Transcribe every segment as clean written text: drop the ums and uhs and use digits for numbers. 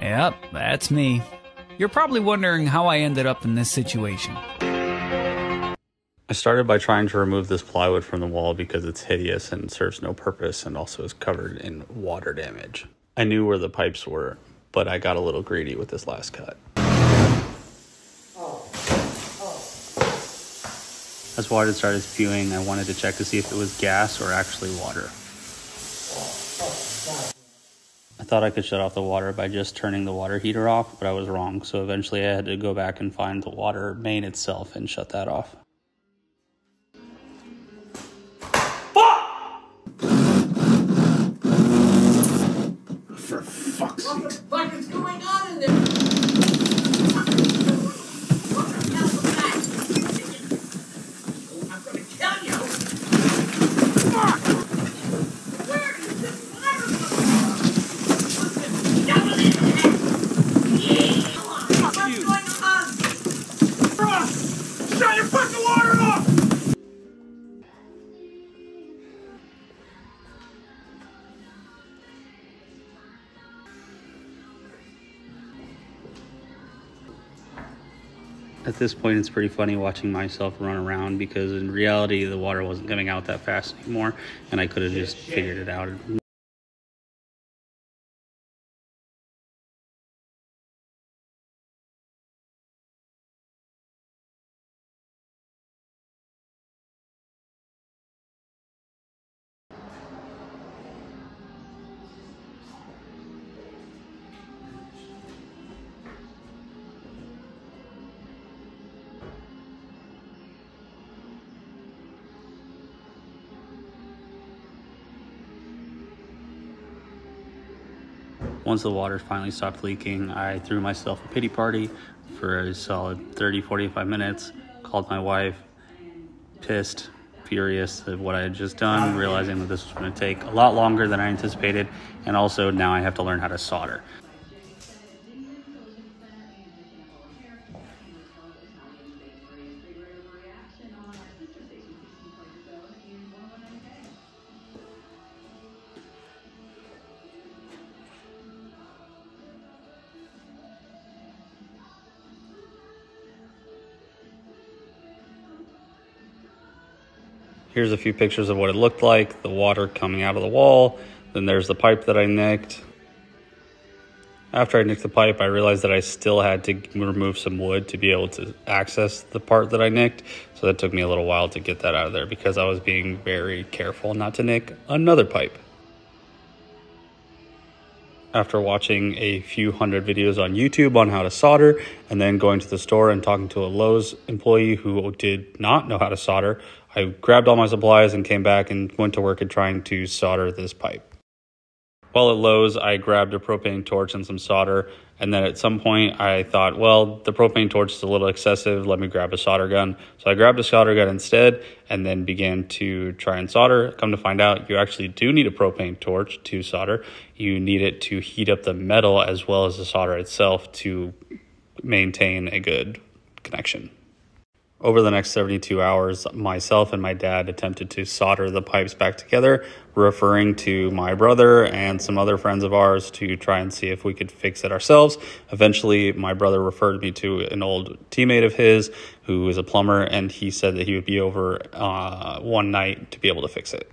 Yep, that's me. You're probably wondering how I ended up in this situation. I started by trying to remove this plywood from the wall because it's hideous and serves no purpose and also is covered in water damage. I knew where the pipes were, but I got a little greedy with this last cut. As water started spewing, I wanted to check to see if it was gas or actually water. I thought I could shut off the water by just turning the water heater off, but I was wrong, so eventually I had to go back and find the water main itself and shut that off. For fuck's sake. What the fuck is going on in there? What the hell was that? I'm gonna kill you! Fuck! Where is this water coming from? Double it! What's going on? Shut your fucking water off! At this point, it's pretty funny watching myself run around because in reality, the water wasn't coming out that fast anymore, and I could have just figured it out. Once the water finally stopped leaking, I threw myself a pity party for a solid 30-45 minutes, called my wife, pissed, furious at what I had just done, realizing that this was going to take a lot longer than I anticipated, and also now I have to learn how to solder. Here's a few pictures of what it looked like, the water coming out of the wall. Then there's the pipe that I nicked. After I nicked the pipe, I realized that I still had to remove some wood to be able to access the part that I nicked. So that took me a little while to get that out of there because I was being very careful not to nick another pipe. After watching a few hundred videos on YouTube on how to solder, and then going to the store and talking to a Lowe's employee who did not know how to solder, I grabbed all my supplies and came back and went to work at trying to solder this pipe. While at Lowe's, I grabbed a propane torch and some solder, and then at some point I thought, well, the propane torch is a little excessive, let me grab a solder gun. So I grabbed a solder gun instead, and then began to try and solder. Come to find out, you actually do need a propane torch to solder. You need it to heat up the metal as well as the solder itself to maintain a good connection. Over the next 72 hours, myself and my dad attempted to solder the pipes back together, referring to my brother and some other friends of ours to try and see if we could fix it ourselves. Eventually, my brother referred me to an old teammate of his who is a plumber, and he said that he would be over one night to be able to fix it.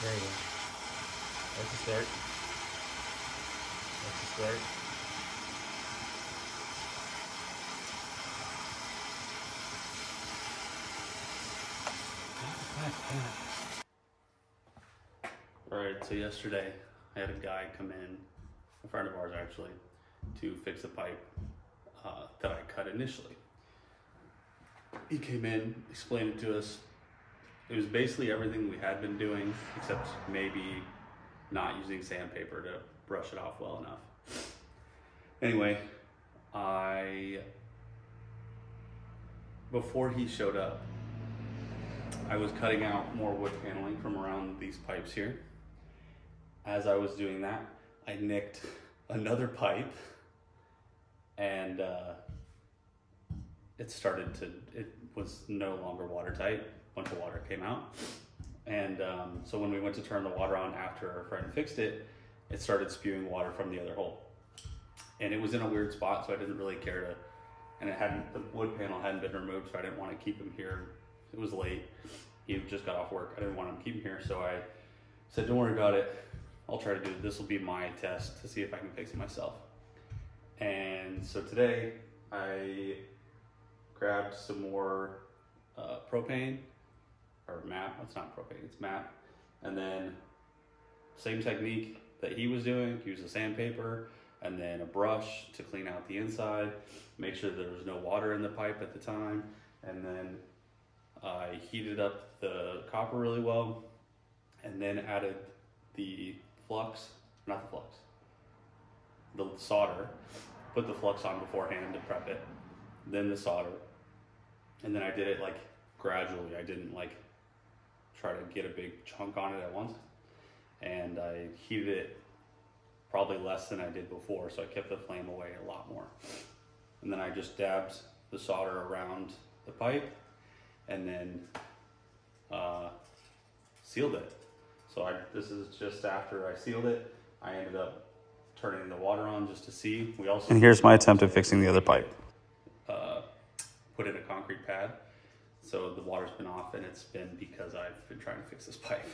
There you go. That's a start. That's a start. Alright, so yesterday I had a guy come in, a friend of ours actually, to fix a pipe that I cut initially. He came in, explained it to us, it was basically everything we had been doing, except maybe not using sandpaper to brush it off well enough. Anyway, before he showed up, I was cutting out more wood paneling from around these pipes here. As I was doing that, I nicked another pipe, and it was no longer watertight. A bunch of water came out. And so when we went to turn the water on after our friend fixed it, it started spewing water from the other hole. And it was in a weird spot, so I didn't really care to, and the wood panel hadn't been removed, so I didn't want to keep him here. It was late. He just got off work. I didn't want him to keep him here, so I said, don't worry about it. I'll try to do it. This will be my test to see if I can fix it myself. And so today I grabbed some more propane, or MAP. It's not propane, it's MAP. And then same technique that he was doing, use a sandpaper and then a brush to clean out the inside, make sure there was no water in the pipe at the time. And then I heated up the copper really well, and then added the solder, put the flux on beforehand to prep it, then the solder, and then I did it like gradually. I didn't like try to get a big chunk on it at once, and I heated it probably less than I did before, so I kept the flame away a lot more. And then I just dabbed the solder around the pipe and then sealed it. So this is just after I sealed it. I ended up turning the water on just to see. And here's my attempt at fixing the other pipe. Put in a concrete pad. So the water's been off, and it's been because I've been trying to fix this pipe.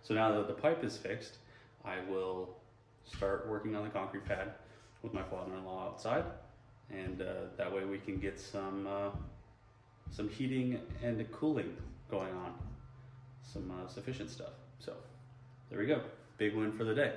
So now that the pipe is fixed, I will start working on the concrete pad with my father-in-law outside. And that way we can get some heating and cooling going on. Some sufficient stuff. So there we go. Big win for the day.